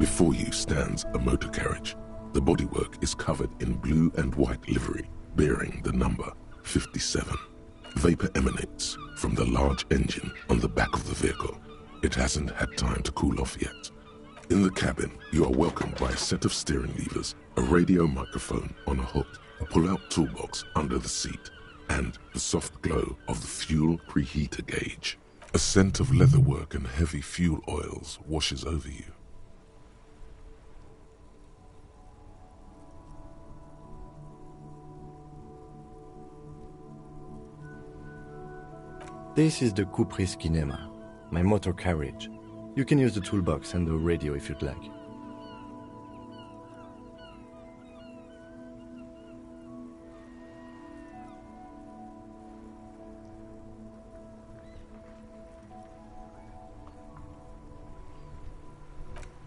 Before you stands a motor carriage. The bodywork is covered in blue and white livery, bearing the number 57. Vapor emanates from the large engine on the back of the vehicle. It hasn't had time to cool off yet. In the cabin, you are welcomed by a set of steering levers, a radio microphone on a hook, a pull-out toolbox under the seat, and the soft glow of the fuel preheater gauge. A scent of leatherwork and heavy fuel oils washes over you. This is the Coupe's Kinema, my motor carriage. You can use the toolbox and the radio if you'd like.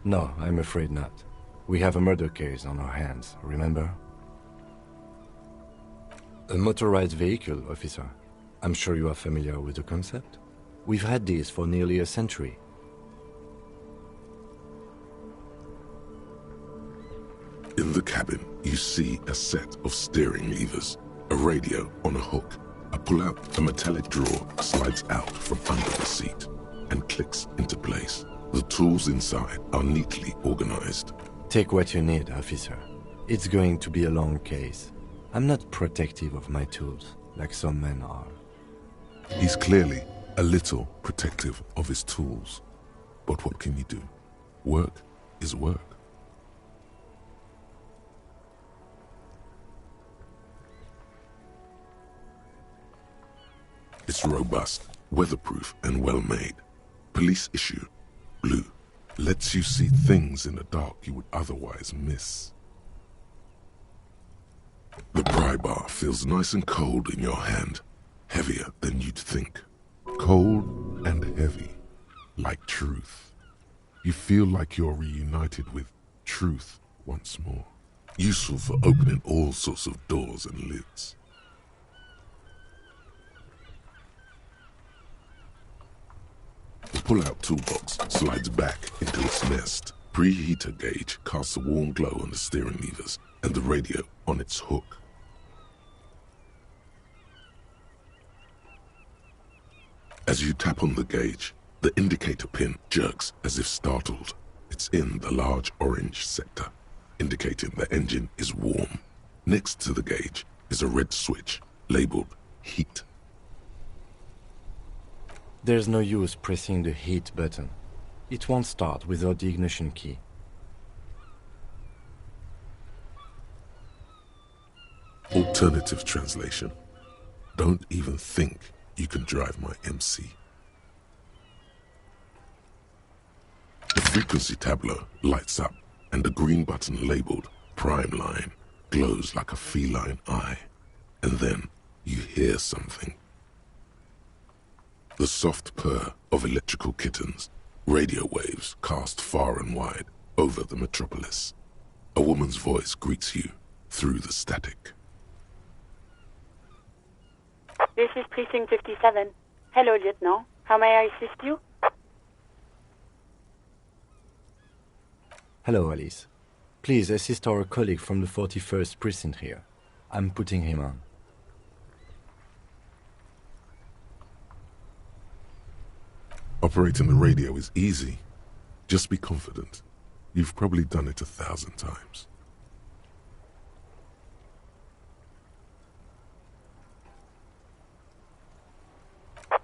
No, I'm afraid not. We have a murder case on our hands, remember? A motorized vehicle, officer. I'm sure you are familiar with the concept. We've had these for nearly a century. In the cabin, you see a set of steering levers, a radio on a hook. A pull-out, a metallic drawer slides out from under the seat and clicks into place. The tools inside are neatly organized. Take what you need, officer. It's going to be a long case. I'm not protective of my tools, like some men are. He's clearly a little protective of his tools. But what can you do? Work is work. It's robust, weatherproof, and well-made. Police issue, blue, lets you see things in the dark you would otherwise miss. The pry bar feels nice and cold in your hand, heavier than you'd think. Cold and heavy, like truth. You feel like you're reunited with truth once more. Useful for opening all sorts of doors and lids. The pull-out toolbox slides back into its nest. Preheater gauge casts a warm glow on the steering levers and the radio on its hook. As you tap on the gauge, the indicator pin jerks as if startled. It's in the large orange sector, indicating the engine is warm. Next to the gauge is a red switch labeled heat. There's no use pressing the heat button. It won't start without the ignition key. Alternative translation. Don't even think you can drive my MC. The frequency tableau lights up and the green button labeled Prime Line glows like a feline eye. And then you hear something. The soft purr of electrical kittens, radio waves cast far and wide over the metropolis. A woman's voice greets you through the static. This is Precinct 57. Hello, Lieutenant. How may I assist you? Hello, Alice. Please assist our colleague from the 41st Precinct here. I'm putting him on. Operating the radio is easy. Just be confident. You've probably done it 1,000 times.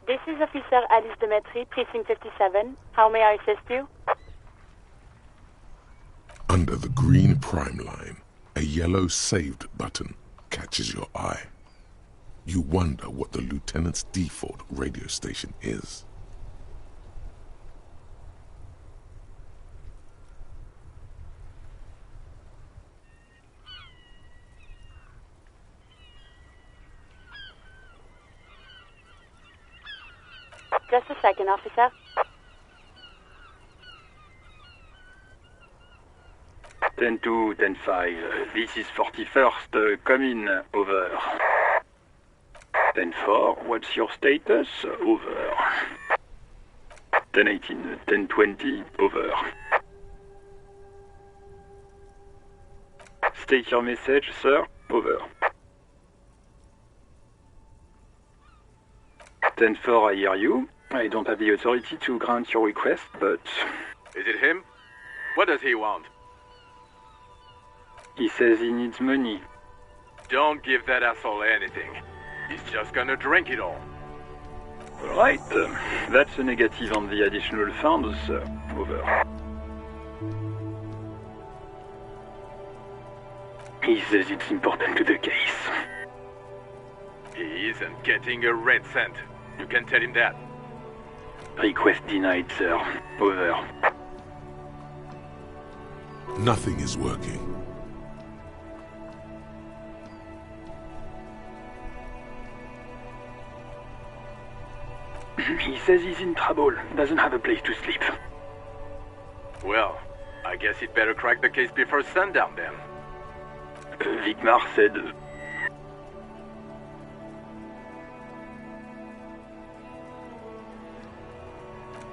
This is Officer Alice Demetri, Precinct 57. How may I assist you? Under the green Prime Line, a yellow saved button catches your eye. You wonder what the Lieutenant's default radio station is. Just a second, officer. (10-2, 10-5). This is 41st. Come in. Over. 10-4. What's your status? Over. 10-18, 10-20. Over. State your message, sir. Over. 10-4, I hear you. I don't have the authority to grant your request, but... Is it him? What does he want? He says he needs money. Don't give that asshole anything. He's just gonna drink it all. Right. That's a negative on the additional funds, sir. Over. He says it's important to the case. He isn't getting a red cent. You can tell him that. Request denied, sir. Over. Nothing is working. He says he's in trouble. Doesn't have a place to sleep. Well, I guess he'd better crack the case before sundown then. Vicmar said...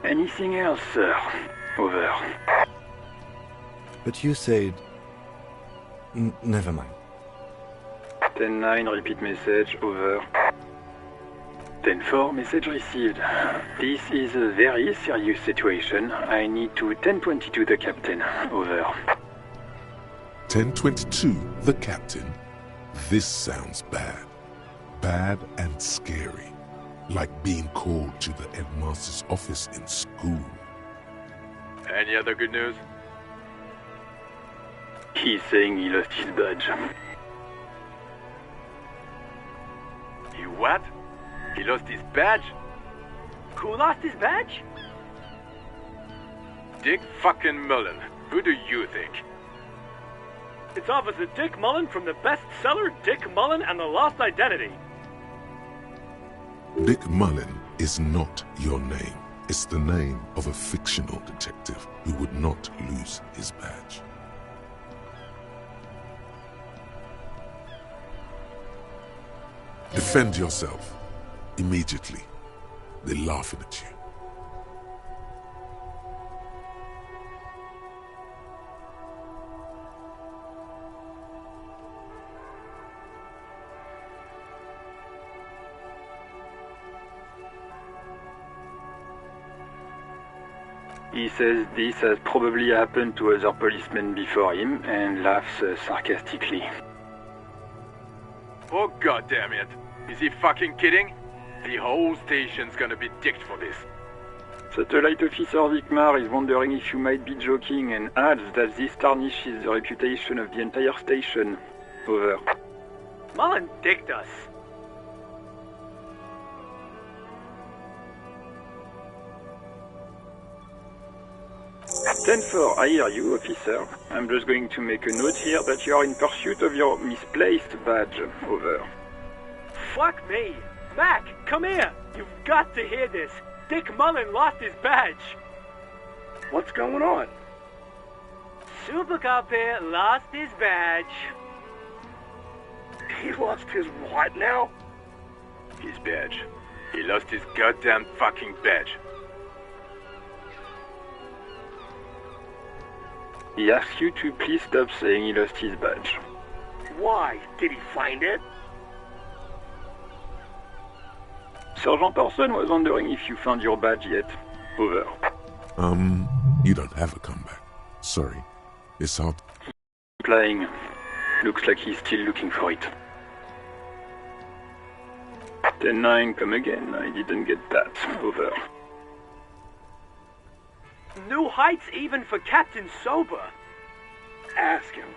Anything else, sir? Over. But you said... never mind. 10-9, repeat message. Over. 10-4, message received. This is a very serious situation. I need to 10-22 the captain. Over. 1022, the captain. This sounds bad. Bad and scary. Like being called to the headmaster's office in school. Any other good news? He's saying he lost his badge. He what? He lost his badge? Who lost his badge? Dick fucking Mullen. Who do you think? It's Officer Dick Mullen from the bestseller Dick Mullen and the Lost Identity. Dick Mullen is not your name. It's the name of a fictional detective who would not lose his badge. Defend yourself. Immediately. They're laughing at you. He says this has probably happened to other policemen before him and laughs sarcastically. Oh goddamn it! Is he fucking kidding? The whole station's gonna be dicked for this. Satellite Officer Vicmar is wondering if you might be joking and adds that this tarnishes the reputation of the entire station. Over. Mullen dicked us. "10-4, I hear you, officer. I'm just going to make a note here that you are in pursuit of your misplaced badge. Over." Fuck me. Mac, come here. You've got to hear this. Dick Mullen lost his badge. What's going on? Super Cop here lost his badge. He lost his what now? His badge. He lost his goddamn fucking badge. He asks you to please stop saying he lost his badge. Why? Did he find it? Sergeant Orson was wondering if you found your badge yet. Over. You don't have a comeback. Sorry. It's hard. Flying. Looks like he's still looking for it. 10-9, come again. I didn't get that. Over. New heights even for Captain Sober. Ask him.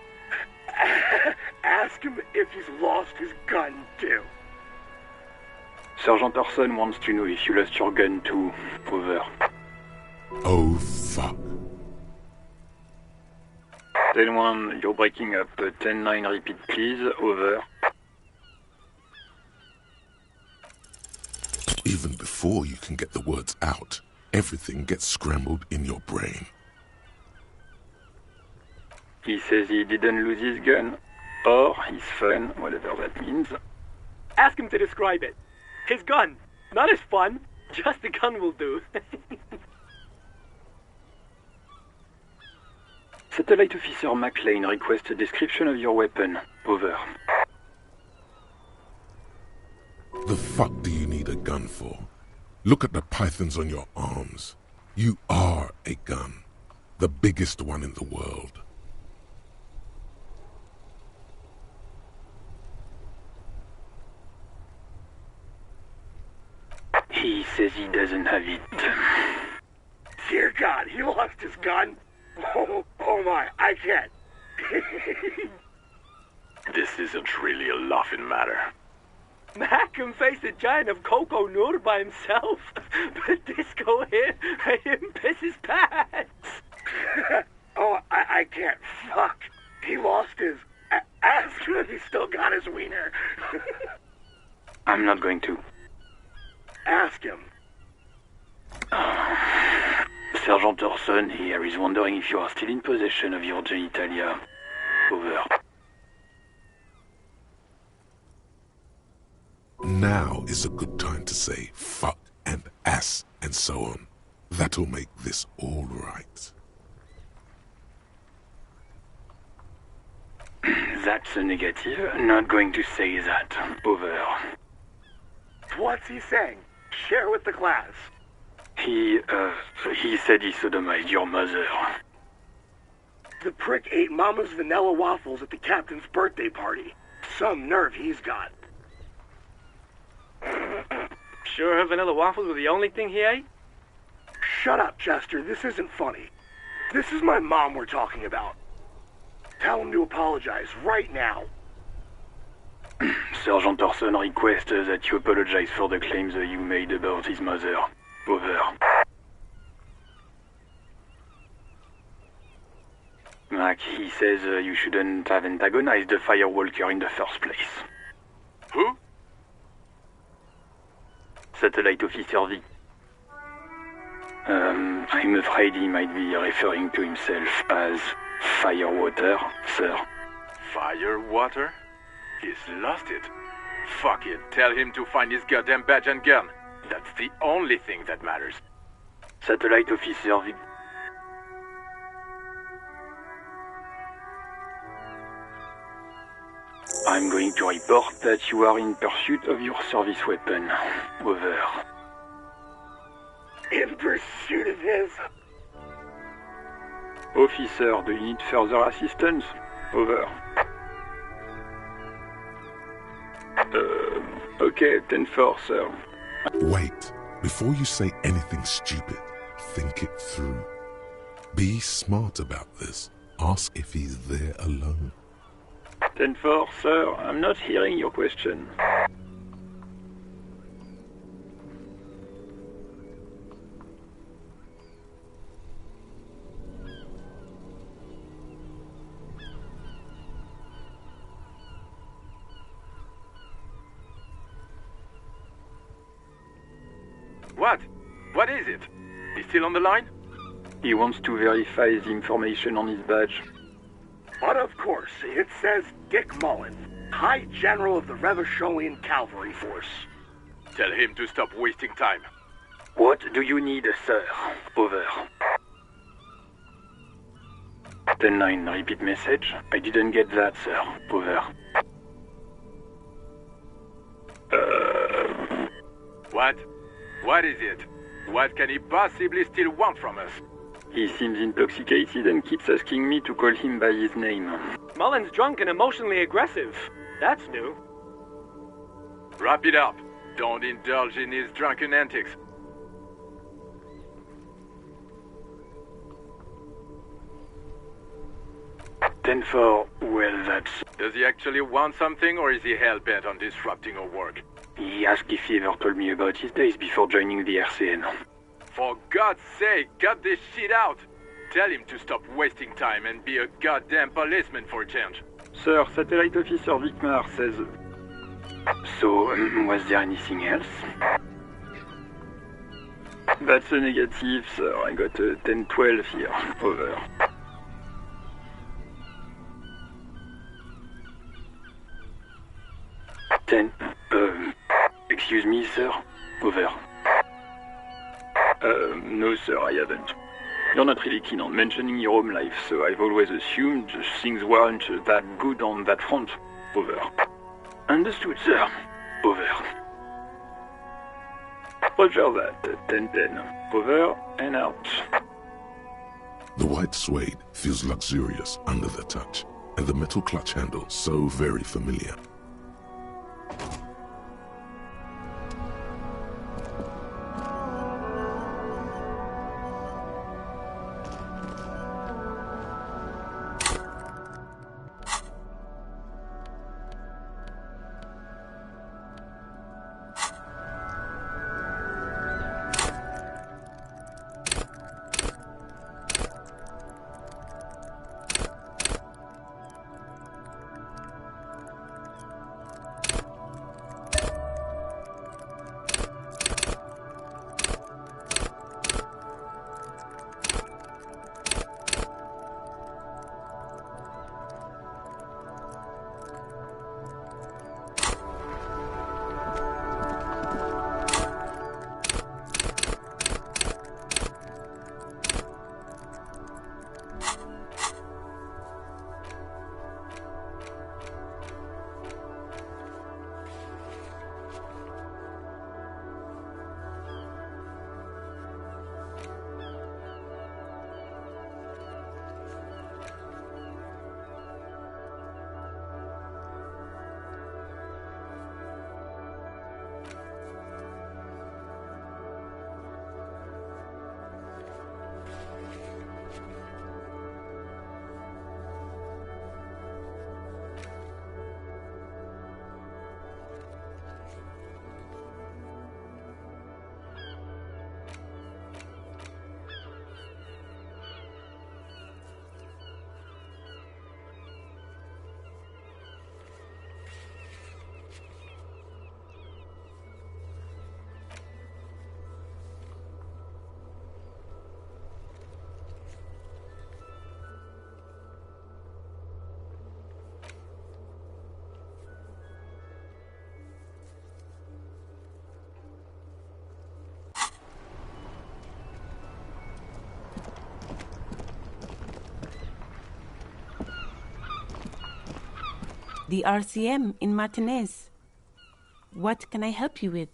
Ask him if he's lost his gun, too. Sergeant Orson wants to know if you lost your gun too. Over. Oh, fuck. 10-1, you're breaking up. 10-9, repeat please. Over. Even before you can get the words out, everything gets scrambled in your brain. He says he didn't lose his gun. Or his fun, whatever that means. Ask him to describe it. His gun. Not his fun. Just the gun will do. Satellite Officer McLean requests a description of your weapon. Over. The fuck do you need a gun for? Look at the pythons on your arms. You are a gun. The biggest one in the world. He says he doesn't have it. Dear God, he lost his gun. Oh my, I can't. This isn't really a laughing matter. Mac can face a giant of Coco Nur by himself, but Disco here made him piss his pants. Oh, I can't. Fuck. He lost his... Ask him if he still got his wiener. I'm not going to. Ask him. Sergeant Orson here is wondering if you are still in possession of your genitalia. Over. Now is a good time to say fuck and ass and so on. That'll make this all right. That's a negative. Not going to say that. Over. What's he saying? Share with the class. He said he sodomized your mother. The prick ate Mama's vanilla waffles at the captain's birthday party. Some nerve he's got. Sure her vanilla waffles were the only thing he ate? Shut up, Chester. This isn't funny. This is my mom we're talking about. Tell him to apologize right now. Sergeant Orson requests that you apologize for the claims you made about his mother. Over. Mac, he says you shouldn't have antagonized the Firewalker in the first place. Who? Satellite Officer V. I'm afraid he might be referring to himself as Firewater, sir. Firewater? He's lost it. Fuck it. Tell him to find his goddamn badge and gun. That's the only thing that matters. Satellite Officer V. I'm going to report that you are in pursuit of your service weapon. Over. In pursuit of his... Officer, do you need further assistance? Over. Okay, 10-4, sir. Wait, before you say anything stupid, think it through. Be smart about this. Ask if he's there alone. 10-4, sir. I'm not hearing your question. What? What is it? He's still on the line? He wants to verify the information on his badge. But of course, it says Dick Mullen, High General of the Revacholian Cavalry Force. Tell him to stop wasting time. What do you need, sir? Over. 10-9, repeat message. I didn't get that, sir. Over. What? What is it? What can he possibly still want from us? He seems intoxicated and keeps asking me to call him by his name. Mullen's drunk and emotionally aggressive. That's new. Wrap it up. Don't indulge in his drunken antics. 10-4, well, that's... Does he actually want something, or is he hell-bent on disrupting our work? He asked if he ever told me about his days before joining the RCN. For God's sake, cut this shit out! Tell him to stop wasting time and be a goddamn policeman for a change. Sir, Satellite Officer Vicmar says... So, was there anything else? That's a negative, sir. I got a 10-12 here. Over. Excuse me, sir. Over. No, sir, I haven't. You're not really keen on mentioning your home life, so I've always assumed things weren't that good on that front. Over. Understood, sir. Over. Roger that. 10-10. Over and out. The white suede feels luxurious under the touch, and the metal clutch handle so very familiar. The RCM in Martinez. What can I help you with?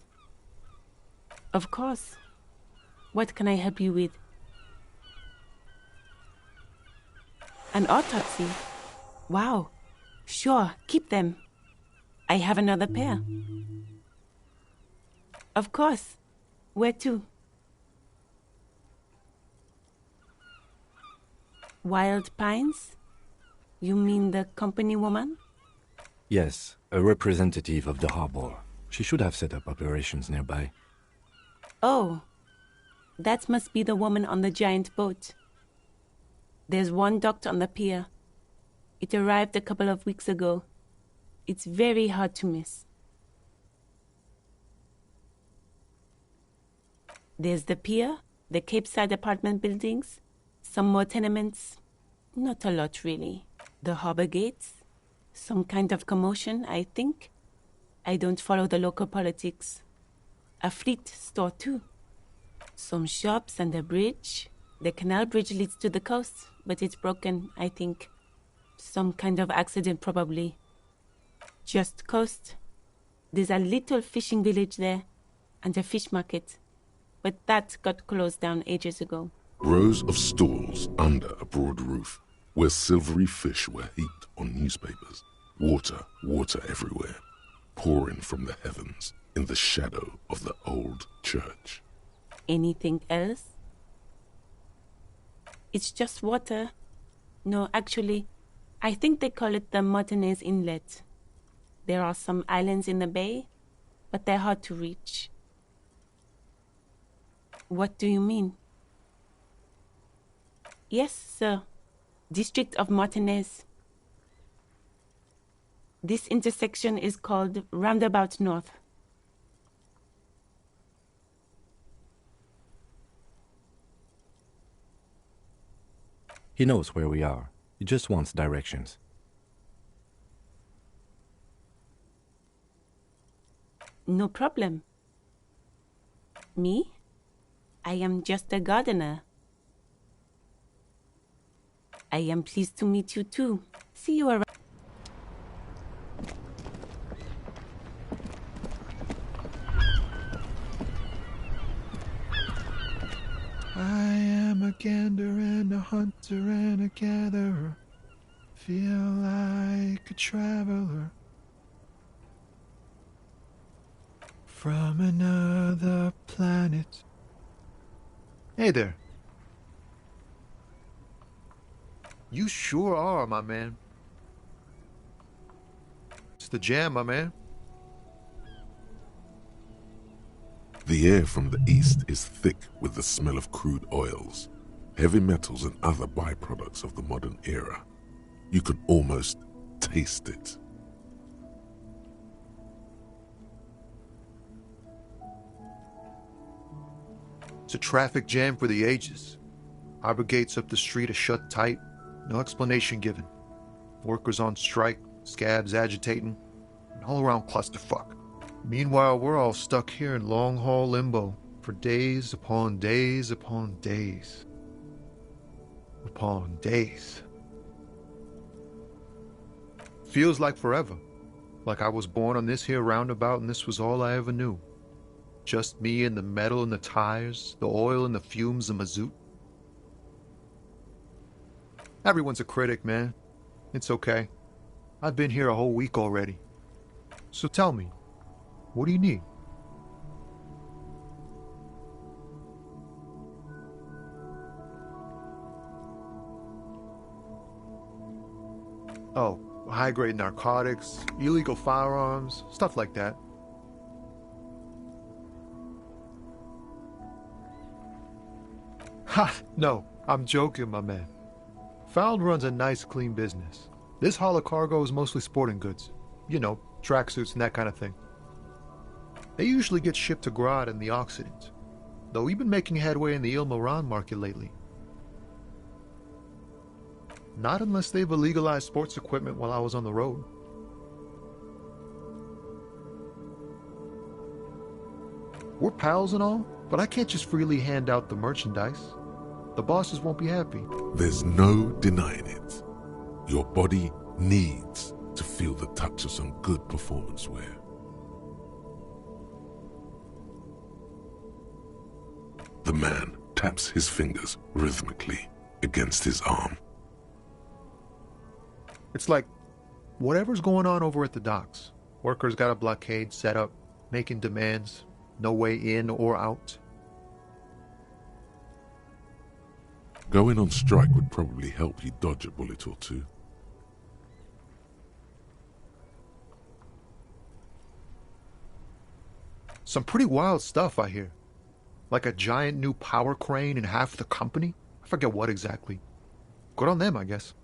Of course. What can I help you with? An autopsy? Wow. Sure, keep them. I have another pair. Of course. Where to? Wild Pines? You mean the company woman? Yes, a representative of the harbor. She should have set up operations nearby. Oh, that must be the woman on the giant boat. There's one docked on the pier. It arrived a couple of weeks ago. It's very hard to miss. There's the pier, the Cape Side apartment buildings, some more tenements. Not a lot, really. The harbor gates. Some kind of commotion, I think. I don't follow the local politics. A fleet store, too. Some shops and a bridge. The canal bridge leads to the coast, but it's broken, I think. Some kind of accident, probably. Just coast. There's a little fishing village there, and a fish market. But that got closed down ages ago. Rows of stalls under a broad roof, where silvery fish were heaped on newspapers. Water everywhere, pouring from the heavens in the shadow of the old church. Anything else? It's just water. No, actually, I think they call it the Martinez Inlet. There are some islands in the bay, but they're hard to reach. What do you mean? Yes, sir. District of Martinez. This intersection is called Roundabout North. He knows where we are. He just wants directions. No problem. Me? I am just a gardener. I am pleased to meet you too. See you around. I am a gander and a hunter and a gatherer. Feel like a traveler from another planet. Hey there. You sure are, my man. It's the jam, my man. The air from the east is thick with the smell of crude oils, heavy metals and other byproducts of the modern era. You can almost taste it. It's a traffic jam for the ages. Harbor gates up the street are shut tight, no explanation given. Workers on strike, scabs agitating, an all-around clusterfuck. Meanwhile, we're all stuck here in long-haul limbo for days upon days upon days. Upon days. Feels like forever. Like I was born on this here roundabout and this was all I ever knew. Just me and the metal and the tires, the oil and the fumes of mazout. Everyone's a critic, man. It's okay. I've been here a whole week already. So tell me, what do you need? Oh, high-grade narcotics, illegal firearms, stuff like that. Ha! No, I'm joking, my man. Found runs a nice, clean business. This haul of cargo is mostly sporting goods. You know, tracksuits and that kind of thing. They usually get shipped to Grad in the Occident, though we've been making headway in the Il-Moran market lately. Not unless they've illegalized sports equipment while I was on the road. We're pals and all, but I can't just freely hand out the merchandise. The bosses won't be happy. There's no denying it. Your body needs to feel the touch of some good performance wear. The man taps his fingers rhythmically against his arm. It's like whatever's going on over at the docks. Workers got a blockade set up, making demands, no way in or out. Going on strike would probably help you dodge a bullet or two. Some pretty wild stuff, I hear. Like a giant new power crane in half the company? I forget what exactly. Good on them, I guess.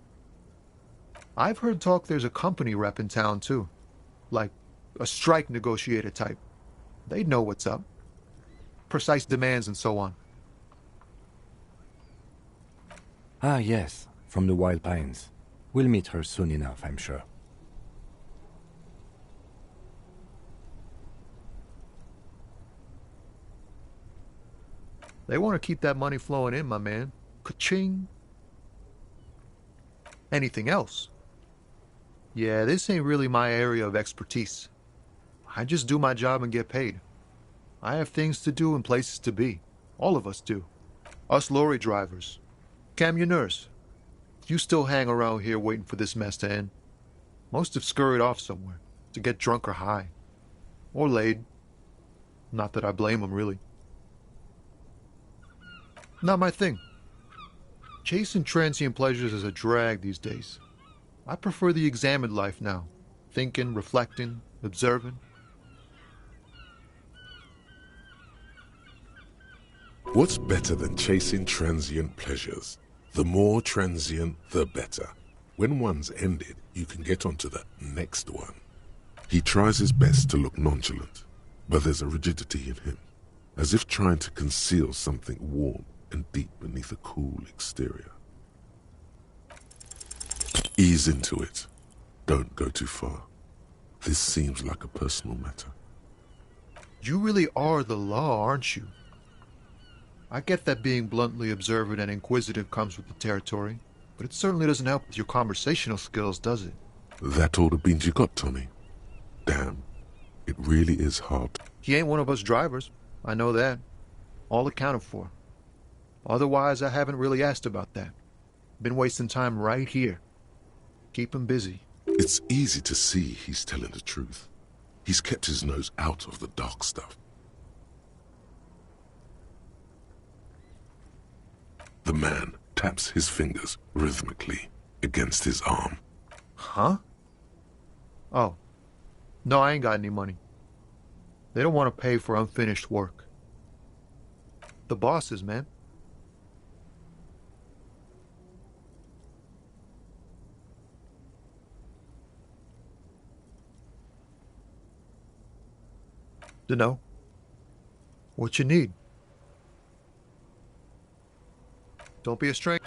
I've heard talk there's a company rep in town, too. Like a strike negotiator type. They'd know what's up. Precise demands and so on. Ah, yes, from the Wild Pines. We'll meet her soon enough, I'm sure. They want to keep that money flowing in, my man. Ka-ching. Anything else? Yeah, this ain't really my area of expertise. I just do my job and get paid. I have things to do and places to be. All of us do. Us lorry drivers. Camionneurs. You still hang around here waiting for this mess to end. Most have scurried off somewhere to get drunk or high. Or laid. Not that I blame them, really. Not my thing. Chasing transient pleasures is a drag these days. I prefer the examined life now. Thinking, reflecting, observing. What's better than chasing transient pleasures? The more transient, the better. When one's ended, you can get onto the next one. He tries his best to look nonchalant, but there's a rigidity in him, as if trying to conceal something warm and deep beneath a cool exterior. Ease into it. Don't go too far. This seems like a personal matter. You really are the law, aren't you? I get that being bluntly observant and inquisitive comes with the territory. but it certainly doesn't help with your conversational skills, does it? That all the beans you got, Tommy? Damn, it really is hard. He ain't one of us drivers. I know that. All accounted for. Otherwise, I haven't really asked about that. Been wasting time right here. Keep him busy. It's easy to see he's telling the truth. He's kept his nose out of the dark stuff. The man taps his fingers rhythmically against his arm. Huh? Oh. No, I ain't got any money. They don't want to pay for unfinished work. The bosses, man. Dunno. What you need? Don't be a stranger.